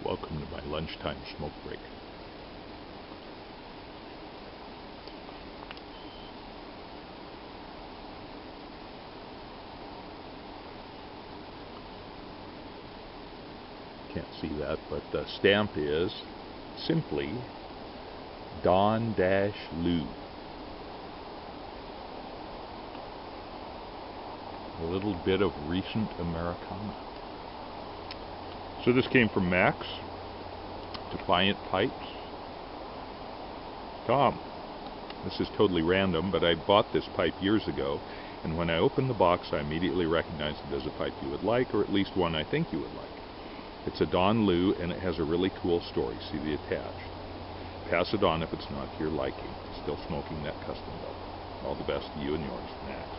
Welcome to my lunchtime smoke break. Can't see that, but the stamp is simply Donl. A little bit of recent Americana. So this came from Max, Defiant Pipes. Tom, this is totally random, but I bought this pipe years ago, and when I opened the box I immediately recognized it as a pipe you would like, or at least one I think you would like. It's a Donl, and it has a really cool story. See the attached. Pass it on if it's not to your liking. Still smoking that custom though. All the best to you and yours, Max.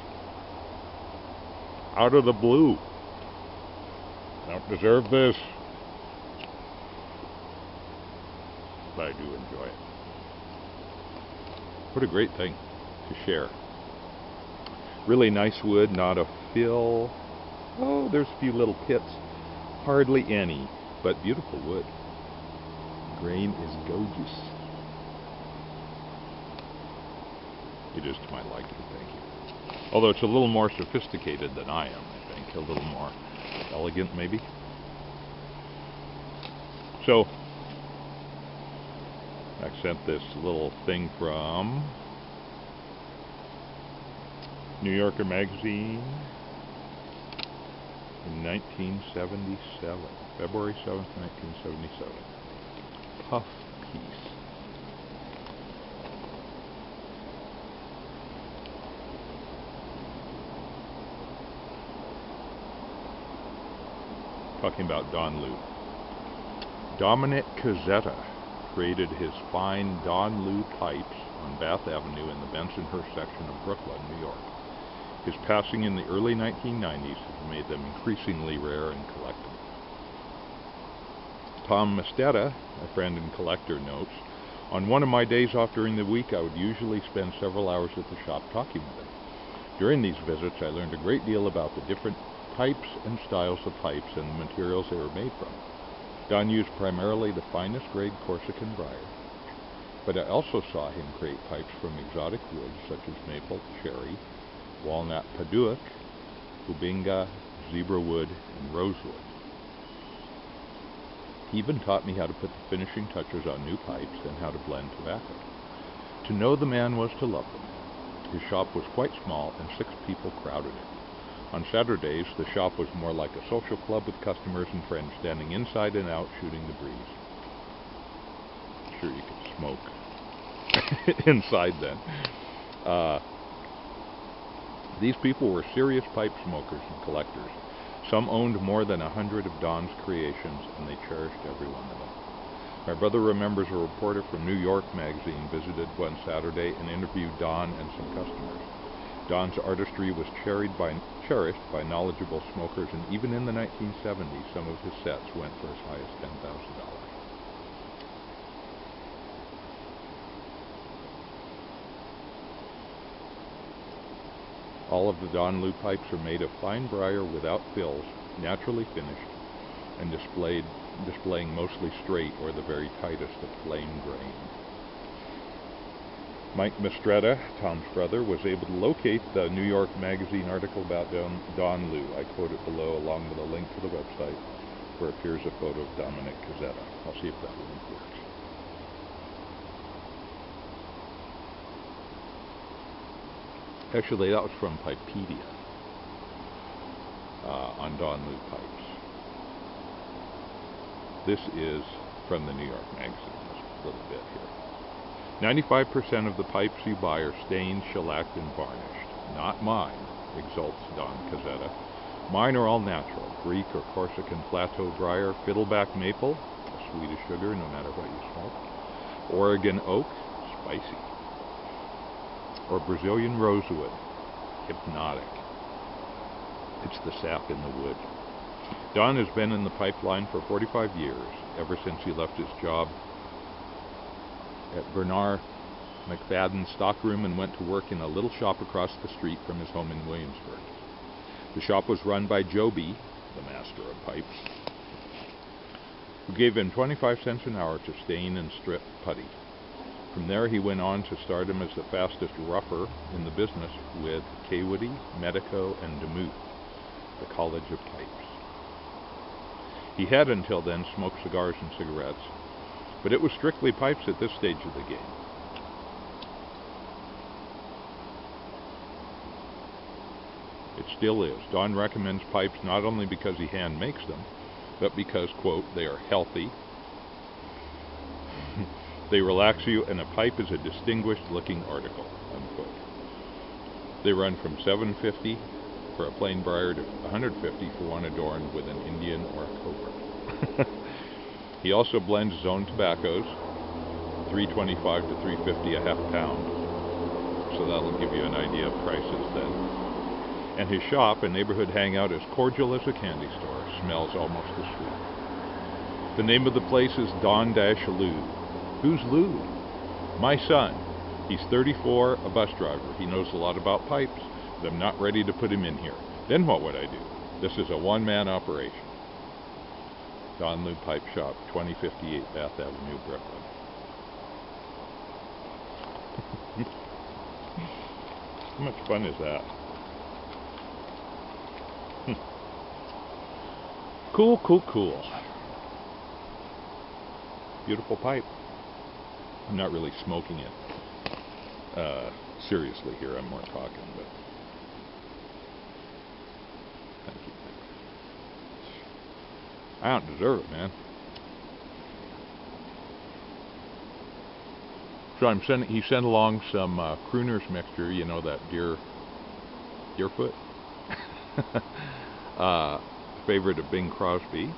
Out of the blue. Don't deserve this, but I do enjoy it. What a great thing to share. Really nice wood, not a fill. Oh, there's a few little pits. Hardly any, but beautiful wood. Grain is gorgeous. It is to my liking, thank you. Although it's a little more sophisticated than I am, I think. A little more elegant, maybe. So, I sent this little thing from New Yorker magazine in 1977, February 7th, 1977. Puff piece. Talking about Donl. Dominic Cazzetta created his fine Donl pipes on Bath Avenue in the Bensonhurst section of Brooklyn, New York. His passing in the early 1990s has made them increasingly rare and collectible. Tom Mastetta, a friend and collector, notes, "On one of my days off during the week, I would usually spend several hours at the shop talking with him. During these visits, I learned a great deal about the different types and styles of pipes and the materials they were made from. Don used primarily the finest grade Corsican briar, but I also saw him create pipes from exotic woods such as maple, cherry, walnut, paduac, bubinga, zebra wood, and rosewood. He even taught me how to put the finishing touches on new pipes and how to blend tobacco. To know the man was to love the man. His shop was quite small and 6 people crowded it. On Saturdays, the shop was more like a social club with customers and friends standing inside and out shooting the breeze." Sure, you could smoke inside then. These people were serious pipe smokers and collectors. Some owned more than 100 of Don's creations, and they cherished every one of them. My brother remembers a reporter from New York magazine visited one Saturday and interviewed Don and some customers. Don's artistry was cherished by knowledgeable smokers, and even in the 1970s, some of his sets went for as high as $10,000. All of the Donl pipes are made of fine briar without fills, naturally finished, and displaying mostly straight or the very tightest of flame grain. Mike Mistretta, Tom's brother, was able to locate the New York magazine article about Donl. I quote it below along with a link to the website where appears a photo of Dominic Cazzetta. I'll see if that link works. Actually, that was from Pipedia on Donl pipes. This is from the New York magazine, this little bit here. 95% of the pipes you buy are stained, shellacked, and varnished. Not mine, exults Don Cazzetta. Mine are all natural, Greek or Corsican plateau briar, fiddleback maple, a Swedish sugar no matter what you smoke, Oregon oak, spicy, or Brazilian rosewood, hypnotic. It's the sap in the wood. Don has been in the pipeline for 45 years, ever since he left his job at Bernard McFadden's stockroom and went to work in a little shop across the street from his home in Williamsburg. The shop was run by Joby, the master of pipes, who gave him 25 cents an hour to stain and strip putty. From there, he went on to stardom as the fastest rougher in the business with Cawoody, Medico, and Demuth, the College of Pipes. He had until then smoked cigars and cigarettes, but it was strictly pipes at this stage of the game. It still is. Don recommends pipes not only because he hand makes them, but because, quote, they are healthy, they relax you, and a pipe is a distinguished looking article, unquote. They run from $7.50 for a plain briar to $150 for one adorned with an Indian or a cobra. He also blends his own tobaccos, $3.25 to $3.50 a half pound, so that'll give you an idea of prices then. And his shop, a neighborhood hangout as cordial as a candy store, smells almost as sweet. The name of the place is Don-Lou. Who's Lou? My son. He's 34, a bus driver. He knows a lot about pipes, but I'm not ready to put him in here. Then what would I do? This is a one-man operation. Donl Pipe Shop, 2058 Bath Avenue, Brooklyn. How much fun is that? Cool, cool, cool. Beautiful pipe. I'm not really smoking it seriously here. I'm more talking, but thank you. I don't deserve it, man. So he sent along some Crooner's mixture, you know, that Deerfoot. Favorite of Bing Crosby.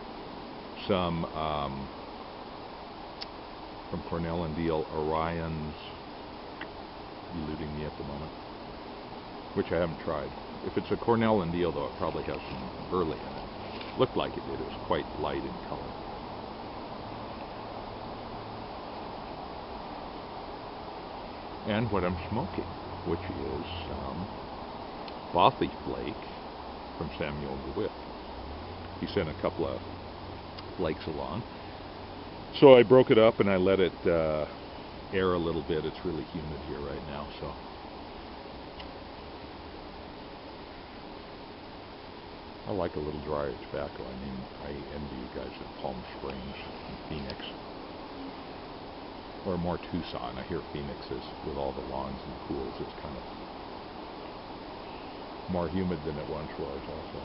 Some from Cornell and Deal, Orion's, eluding me at the moment, which I haven't tried. If it's a Cornell and Deal, though, it probably has some burley in it. Looked like it did. It was quite light in color. And what I'm smoking, which is Bothy Flake from Samuel Gawith. He sent a couple of flakes along. So I broke it up and I let it air a little bit. It's really humid here right now, so. I like a little drier tobacco. I mean, I envy you guys at Palm Springs and Phoenix. Or more Tucson. I hear Phoenix is, with all the lawns and pools, it's kind of more humid than it once was also.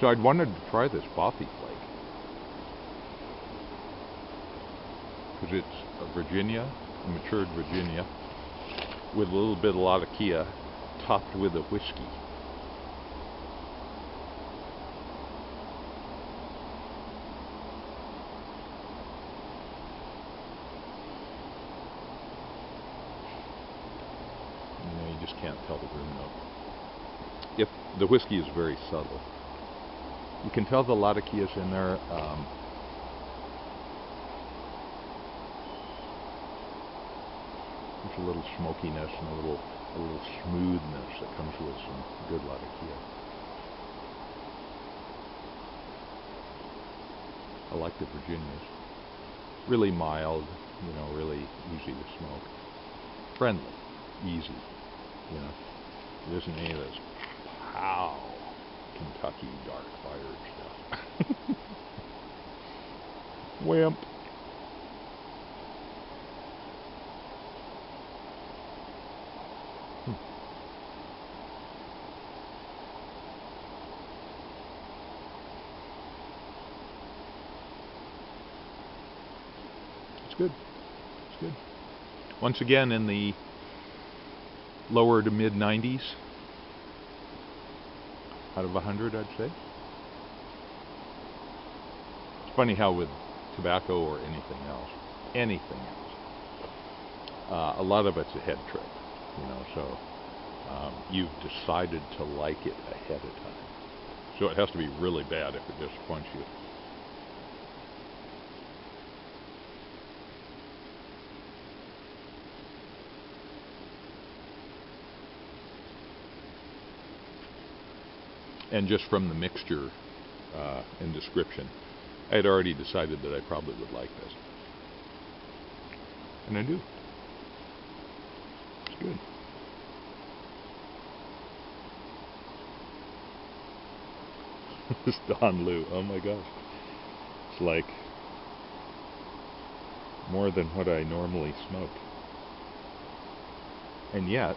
So I'd wanted to try this Bothy Flake. Because it's a Virginia, a matured Virginia, with a little bit of Latakia, topped with a whiskey. You just can't tell the room note. If the whiskey is very subtle. You can tell the Latakia is in there. There's a little smokiness and a little smoothness that comes with some good Latakia. I like the Virginias. Really mild, you know, really easy to smoke. Friendly, easy, you know. It isn't any of this pow Kentucky dark fired stuff. Wimp. It's good. It's good. Once again, in the lower to mid 90s. Out of 100, I'd say. It's funny how with tobacco or anything else, a lot of it's a head trick, you know, so you've decided to like it ahead of time. So it has to be really bad if it disappoints you. And just from the mixture, in description, I had already decided that I probably would like this. And I do. It's good. This Donl, oh my gosh. It's like more than what I normally smoke. And yet,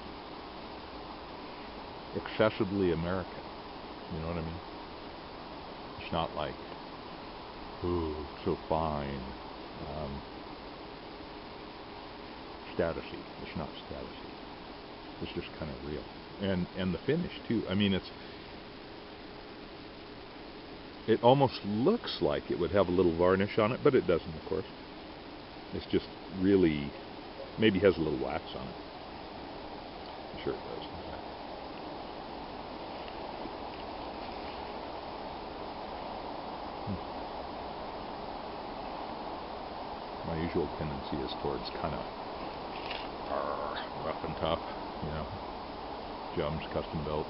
excessively American. You know what I mean? It's not like, ooh, so fine. Statusy. It's not statusy. It's just kind of real. And the finish too. I mean, it almost looks like it would have a little varnish on it, but it doesn't, of course. It's just really, maybe has a little wax on it. I'm sure it does. My usual tendency is towards kind of rough and tough, you know, jumps, custom belts.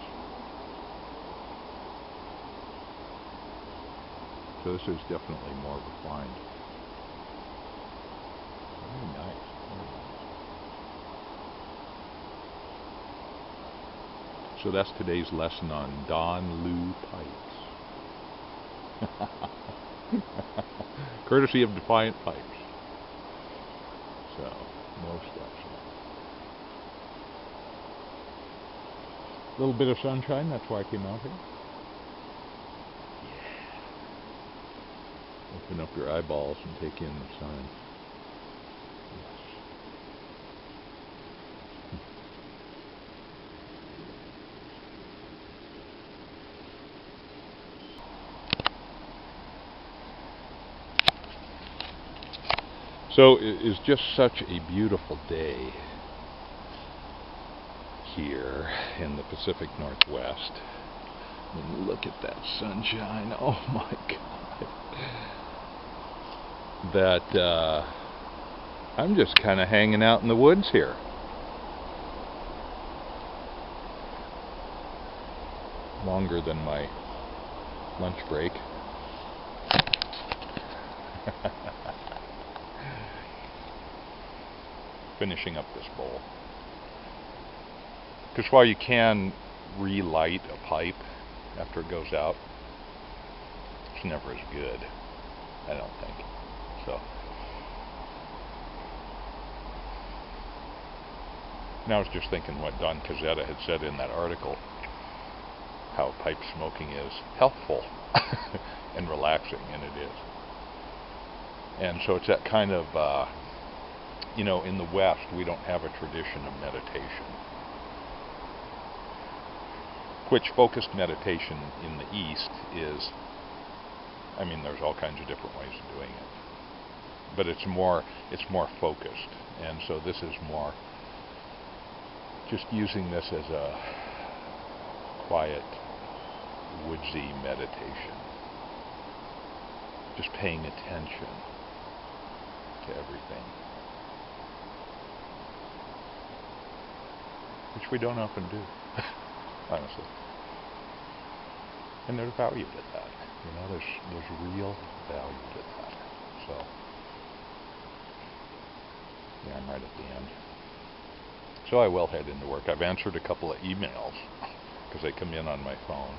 So this is definitely more refined. Very nice. Very nice. So that's today's lesson on Donl pipes. Courtesy of Defiant Pipes. So, most excellent. A little bit of sunshine, that's why I came out here. Yeah. Open up your eyeballs and take in the sun. Yes. So it is just such a beautiful day here in the Pacific Northwest. I mean, look at that sunshine. Oh my God. That I'm just kind of hanging out in the woods here. Longer than my lunch break. Finishing up this bowl. Because while you can relight a pipe after it goes out, it's never as good, I don't think. So now I was just thinking what Don Cazzetta had said in that article, how pipe smoking is healthful and relaxing, and it is. And so it's that kind of, you know, in the West, we don't have a tradition of meditation. Which focused meditation in the East is, I mean, there's all kinds of different ways of doing it. But it's more focused. And so this is more just using this as a quiet, woodsy meditation. Just paying attention to everything. Which we don't often do, honestly. And there's value to that. You know, there's real value to that. So, yeah, I'm right at the end. So I will head into work. I've answered a couple of emails because they come in on my phone.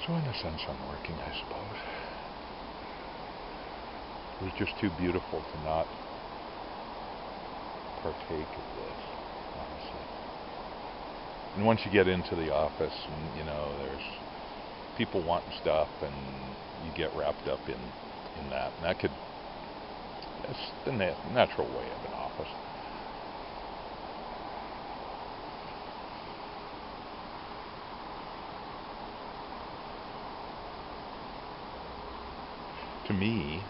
So in a sense, I'm working, I suppose. It was just too beautiful to not partake of this, honestly. And once you get into the office, and, you know, there's people wanting stuff, and you get wrapped up in that. And that that's the natural way of an office. To me,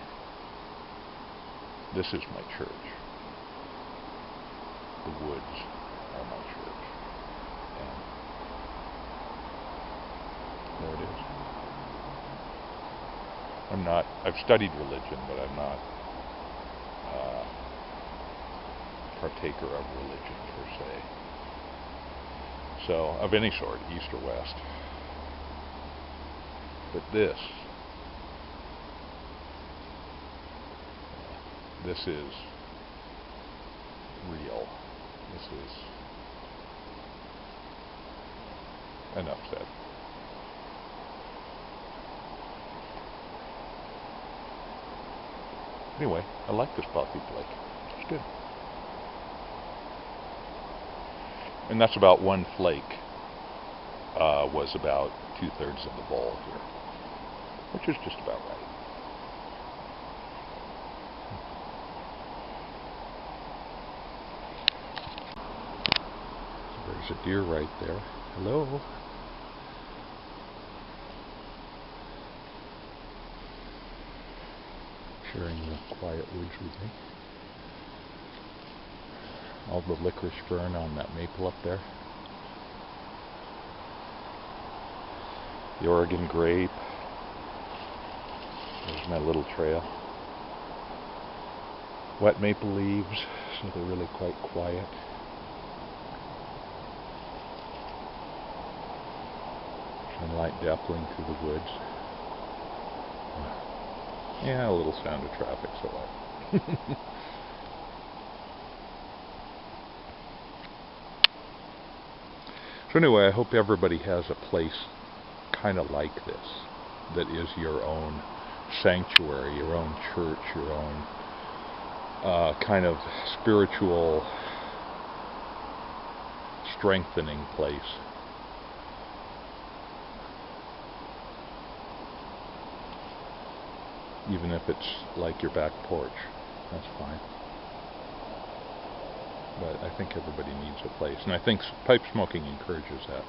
this is my church. The woods are my church. And there it is. I've studied religion, but I'm not a partaker of religion per se. So, of any sort, East or West. But this is real. This is enough said. Anyway, I like this Bothy Flake. It's good. And that's about one flake. Was about 2/3 of the bowl here, which is just about right. So there's a deer right there. Hello. Sharing the quiet woods with me. All the licorice fern on that maple up there. The Oregon grape. There's my little trail. Wet maple leaves, so they're really quite quiet. Sunlight dappling through the woods. Yeah, a little sound of traffic, so what? So anyway, I hope everybody has a place kind of like this, that is your own sanctuary, your own church, your own kind of spiritual strengthening place. Even if it's like your back porch, that's fine. But I think everybody needs a place, and I think pipe smoking encourages that.